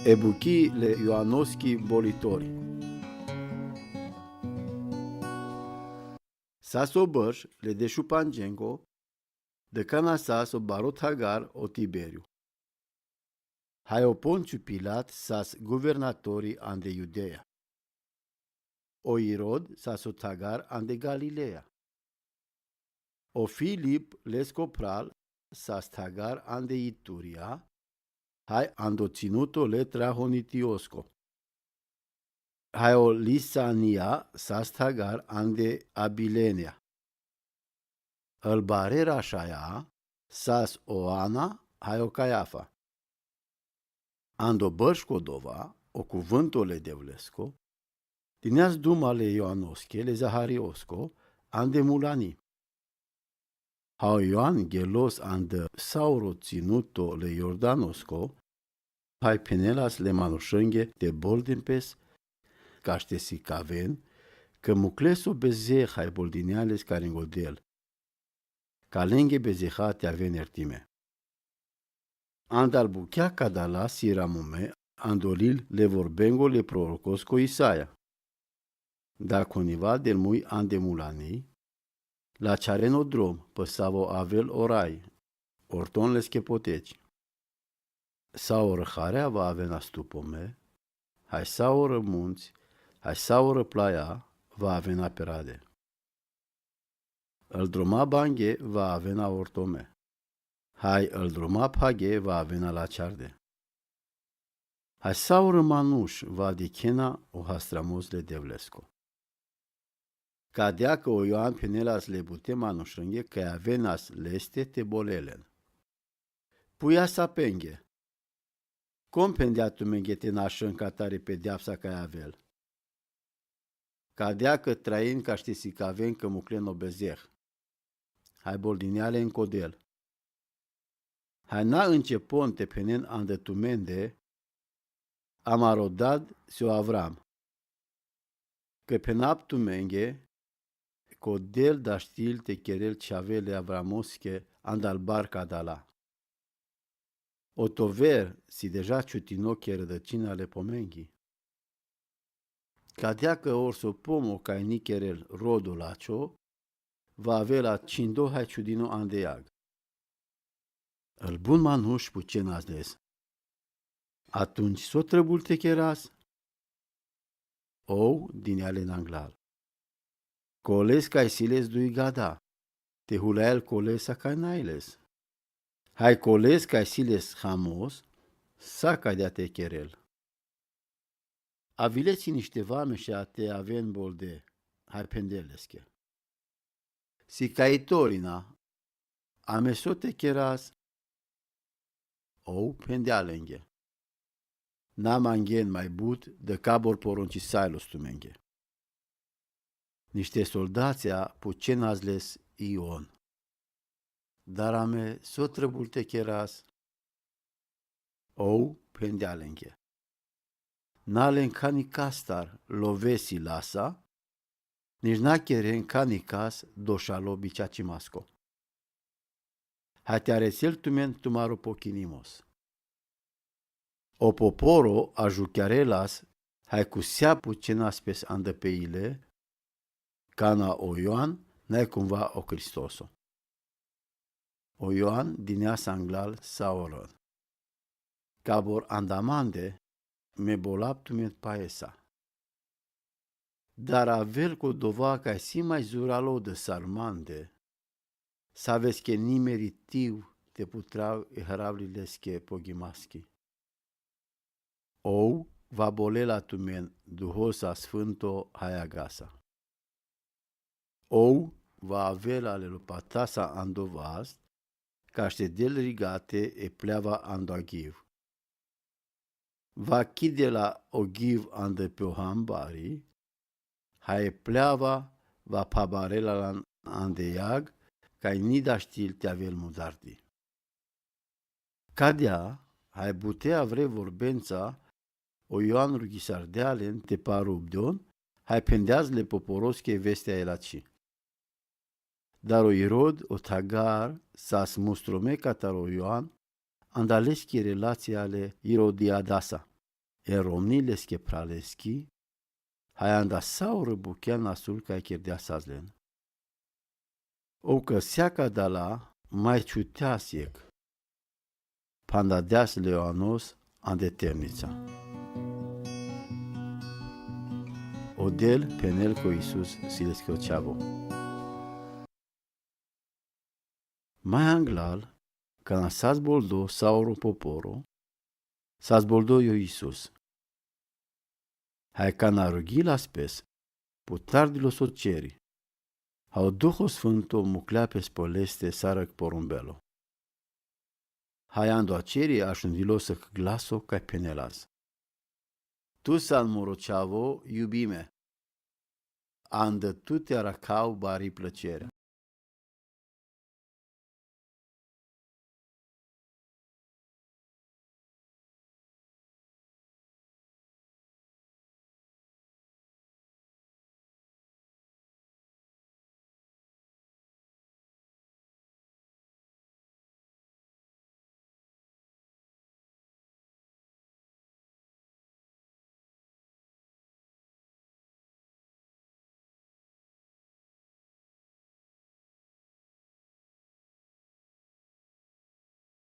Ebuki le Ioanoski bolitori. Saso bărș le deșu Pangengo, de cana sas o barot Hagar o Tiberiu. Hai o Ponciu Pilat sas guvernatori ande Iudeea. O Irod sas o Hagar ande Galileea. O Filip lescopral sas Hagar ande Ituria, hai ando ținuto le trahonitiosco. Hai o Lisania sas Hagar ande Abilenia. Îl barera așaia sas Oana hai o Caiafa. Ando bărșcodova o cuvântole devlesco, dineaz dumale Ioanosche le Zahariosco ande Mulani. Hau Ioan gelos ande sauro ținuto le Iordanosco, hai penelas le manușânghe de boldempes, caște si caven, că mucleso beze hai boldineales caringodel, calenghe bezehate avenertime. Andal buchea cadala siramume, andolil le vorbengo le prorocosco Isaia. Da coniva del mui andemulani, la ciareno drom păsavo avel orai, orton le schepoteci. Saură harea va avea stupome, hai saură munți, hai saură plaia va avea perade. Îl droma banghe va avea ortome. Hai îl droma paghe va avea la cearde. Hai saură manuș va dichena o hastramos le devlesco. Cadea că o Ioan penelas le bute manușânghe că avenas leste te bolelen. Puia sa penghe. Cum pendea tu menghete nașân ca tare pedeapsa ca avel? Cadea că train ca ștesi că avem că muclen obezeh. Hai boldineale în codel. Hai na începonte penen andătumende, am arodad se-o Avram. Că penap tu menghe, codel da știl te cherel ceavele Avramosche andal barca dala. Otover si deja ciutinoche rădăcina le pomenghi. Cadea că orso pomo ca nicherel rodolacio, va avea la cindo hai ciudino andeag. Îl bun manuș pucen azles. Atunci s-o trăbul te cheras? Ou din ale în anglal. Coles ca siles dui gada, te hulael colesa ca nailes. Hai coles ca siles hamos, sa ca dea te cherel. Avileți niște vame și a te aven bolde, hai pendelesche. Si caitorina, amesote cheras, ou pendealenghe. N-am mai but de cabor poronci sailos tu menghe. Niște soldația pucen azles Ion. Dar ame so trăbulte cheras, ou pendealenghe. N-alen cani castar lovesi lasa, nici n-acheren cani cas doșalo biceacimasco. Hai te arețel tumen tumaro pochinimos. O poporo a juchiarelas, hai cu seapu cenaspes andăpeile, cana o Ioan, n-ai cumva o Cristoso. O Ioan dineas anglal saoron. Cabor andamande, me bolap tumet paesa. Dar avel cu dova ca si mai zuralo de sarmande, saves che nimeritiu te putrau e hravlilesche pogimaschi. Ou va bolela tumen duhosa sfânto hayagasa. Ou va avea ale lupatasa andovast, ca del rigate e pleava andoagiv. Va chide la ogiv ande peohambari, hae pleava va pabarela la andeiag, ca nida știl te avel mudardi. Cadea, hai butea vre vorbența, o Ioan rughisardealen te parubdon, hai pendeazle poporosche vestea elaci. Dar o Irod, o Tagar, sas mustrome catar o Ioan, andaleschi relații ale Irodiadasa. Eromni leske praleski, hayanda saur bukel nasul ca kirdea sazlen. O că seaca de la mai ciuteasiec, panda deas leoanos ande temnița. Odel penel co Iisus silescă ceavo. Mai anglal, că na saz boldo sauro poporo, saz boldo yo Iisus. Hai ca na rugila spes, putardilo socieri, au Duhul Sfântul muclea pe spoleste sarăc porumbelo. Hai ando aceri așundilo să glaso ca penelaz. Tu salmuro ceavo, iubime, andă tu te aracau bari plăcere.